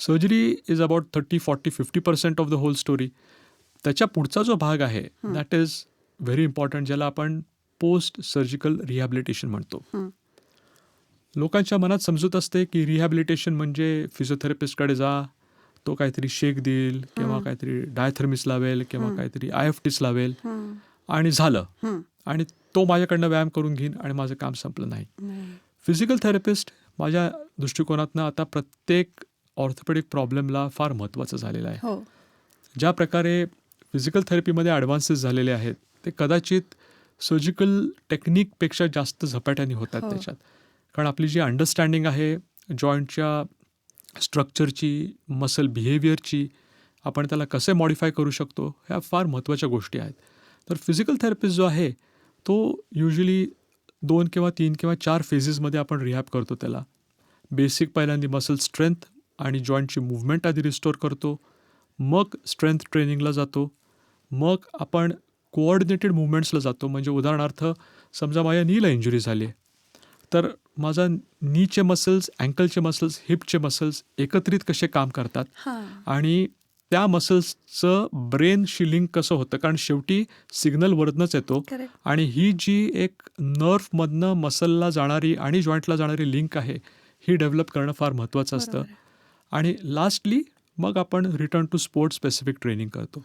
Surgery is about 30, 40, 50% of the whole story. त्याच्या पुढचा जो भाग आहे दॅट इज व्हेरी इम्पॉर्टंट, ज्याला आपण पोस्ट सर्जिकल रिहॅबिलिटेशन म्हणतो. लोकांच्या मनात समजूत असते की रिहॅबिलिटेशन म्हणजे फिजिओथेरपिस्टकडे जा, तो काहीतरी शेक देईल किंवा काहीतरी डायथर्मिस लावेल किंवा काहीतरी IFTs लावेल आणि झालं, आणि तो माझ्याकडनं व्यायाम करून घेईन आणि माझं काम संपलं. नाही. फिजिकल थेरपिस्ट माझ्या दृष्टिकोनातनं आता प्रत्येक ऑर्थोपेडिक प्रॉब्लेमला फार महत्त्वाचं झालेलं आहे. ज्या प्रकारे फिजिकल थेरपीमध्ये ॲडव्हान्सेस झालेले आहेत ते कदाचित सर्जिकल टेक्निकपेक्षा जास्त झपाट्याने होतात त्याच्यात. कारण आपली जी अंडरस्टँडिंग आहे जॉईंटच्या स्ट्रक्चरची, मसल बिहेवियरची, आपण त्याला कसे मॉडिफाय करू शकतो, ह्या फार महत्त्वाच्या गोष्टी आहेत. तर फिजिकल थेरपिस्ट जो आहे तो युजली 2 किंवा 3 किंवा 4 फेजेसमध्ये आपण रिहॅब करतो त्याला. बेसिक पहिल्यांदा मसल स्ट्रेंथ आणि जॉईंटची मूव्हमेंट आधी रिस्टोर करतो, मग स्ट्रेंथ ट्रेनिंगला जातो, मग आपण कोऑर्डिनेटेड मुवमेंट्सला जातो. म्हणजे उदाहरणार्थ समजा माझ्या नीला इंजुरी झाली आहे, तर माझा नीचे मसल्स, अँकलचे मसल्स, हिपचे मसल्स एकत्रित कसे काम करतात आणि त्या मसल्सचं ब्रेनशी लिंक कसं होतं. कारण शेवटी सिग्नल वरनंच येतो आणि ही जी एक नर्व्हमधनं मसलला जाणारी आणि जॉईंटला जाणारी लिंक आहे ही डेव्हलप करणं फार महत्त्वाचं असतं. आणि लास्टली मग आपण return to sports specific training करतो.